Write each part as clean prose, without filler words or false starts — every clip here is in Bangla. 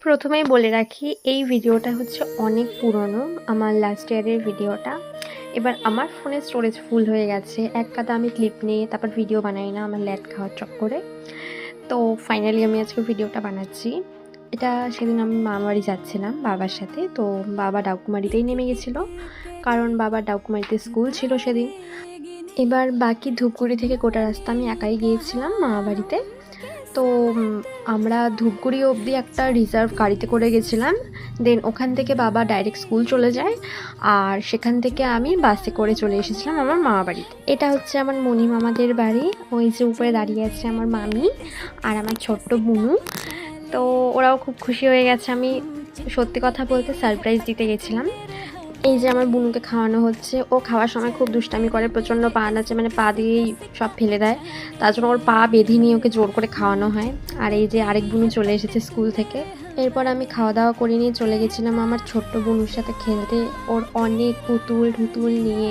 প্রথমেই বলে রাখি এই ভিডিওটা হচ্ছে অনেক পুরনো, আমার লাস্ট ইয়ারের ভিডিওটা। এবার আমার ফোনের স্টোরেজ ফুল হয়ে গেছে, এক কাদা আমি ক্লিপ নিয়ে তারপর ভিডিও বানাই না আমার ল্যাট খাওয়ার চক্করে। তো ফাইনালি আমি আজকে ভিডিওটা বানাচ্ছি। এটা সেদিন আমি মামাবাড়ি যাচ্ছিলাম বাবার সাথে, তো বাবা ডাকুমারিতেই নেমে গেছিলো, কারণ বাবার ডাকুমারিতে স্কুল ছিল সেদিন। এবার বাকি ধূপগুড়ি থেকে গোটা রাস্তা আমি একাই গিয়েছিলাম মামাবাড়িতে। তো আমরা ধূপগুড়ি অবধি একটা রিজার্ভ গাড়িতে করে গেছিলাম, দেন ওখান থেকে বাবা ডাইরেক্ট স্কুল চলে যায়, আর সেখান থেকে আমি বাসে করে চলে এসেছিলাম আমার মামা বাড়িতে। এটা হচ্ছে আমার মণি মামাদের বাড়ি, ওই যে উপরে দাঁড়িয়ে আছে আমার মামি আর আমার ছোট্ট বুনু। তো ওরাও খুব খুশি হয়ে গেছে, আমি সত্যি কথা বলতে সারপ্রাইজ দিতে গেছিলাম। এই যে আমার বুনুকে খাওয়ানো হচ্ছে, ও খাওয়ার সময় খুব দুষ্টামি করে, প্রচণ্ড পা নাচে, মানে পা দিয়েই সব ফেলে দেয়, তার জন্য ওর পা বেঁধে নিয়ে ওকে জোর করে খাওয়ানো হয়। আর এই যে আরেক বুনু চলে এসেছে স্কুল থেকে। এরপর আমি খাওয়া দাওয়া করে নিয়ে চলে গেছিলাম আমার ছোট্ট বুনুর সাথে খেলতে, ওর অনেক পুতুল ঢুতুল নিয়ে।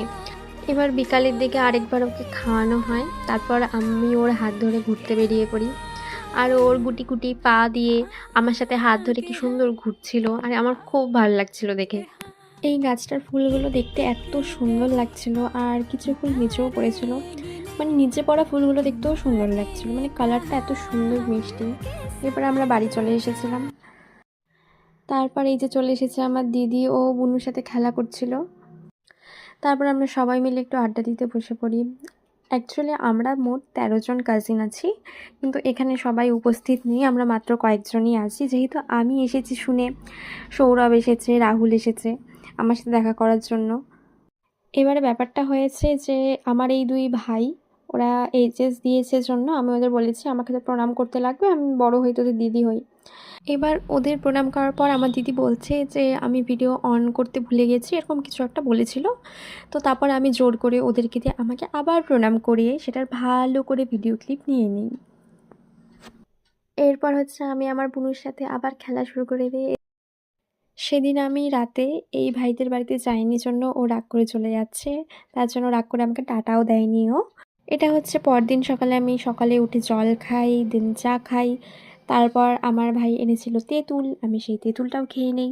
এবার বিকালের দিকে আরেকবার ওকে খাওয়ানো হয়, তারপর আমি ওর হাত ধরে ঘুরতে বেরিয়ে পড়ি। আর ওর গুটি গুটি পা দিয়ে আমার সাথে হাত ধরে কি সুন্দর ঘুরছিল, আর আমার খুব ভালো লাগছিল দেখে। এই গাছটার ফুলগুলো দেখতে এত সুন্দর লাগছিল, আর কিছু ফুল নিচেও পড়েছিল, মানে নিচে পড়া ফুলগুলো দেখতেও সুন্দর লাগছিল, মানে কালারটা এত সুন্দর মিষ্টি। এরপর আমরা বাড়ি চলে এসেছিলাম। তারপর এই যে চলে এসেছে আমার দিদি, ও বুনুর সাথে খেলা করছিল। তারপর আমরা সবাই মিলে একটু আড্ডা দিতে বসে পড়ি। অ্যাকচুয়ালি আমরা মোট 13 জন কাজিন আছি, কিন্তু এখানে সবাই উপস্থিত নেই, আমরা মাত্র কয়েকজনই আছি। যেহেতু আমি এসেছি শুনে সৌরভ এসেছে, রাহুল এসেছে আমার সাথে দেখা করার জন্য। এবারে ব্যাপারটা হয়েছে যে আমার এই দুই ভাই, ওরা এইচএস দিয়েছে জন্য আমি ওদের বলেছি আমাকে তো প্রণাম করতে লাগবে, আমি বড় হই তোদের দিদি হই। এবার ওদের প্রণাম করার পর আমার দিদি বলছে যে আমি ভিডিও অন করতে ভুলে গেছি, এরকম কিছু একটা বলেছিল। তো তারপর আমি জোর করে ওদেরকে দিয়ে আমাকে আবার প্রণাম করিয়ে সেটার ভালো করে ভিডিও ক্লিপ নিয়ে নিই। এরপর হচ্ছে আমি আমার বোনের সাথে আবার খেলা শুরু করে দিই। সেদিন আমি রাতে এই ভাইদের বাড়িতে যাইনি জন্য ও রাগ করে চলে যাচ্ছে, তার জন্য রাগ করে আমাকে টাটাও দেয়নি ও। এটা হচ্ছে পরদিন সকালে, আমি সকালে উঠে জল খাই, দেন চা খাই, তারপর আমার ভাই এনেছিল তেঁতুল, আমি সেই তেঁতুলটাও খেয়ে নেই।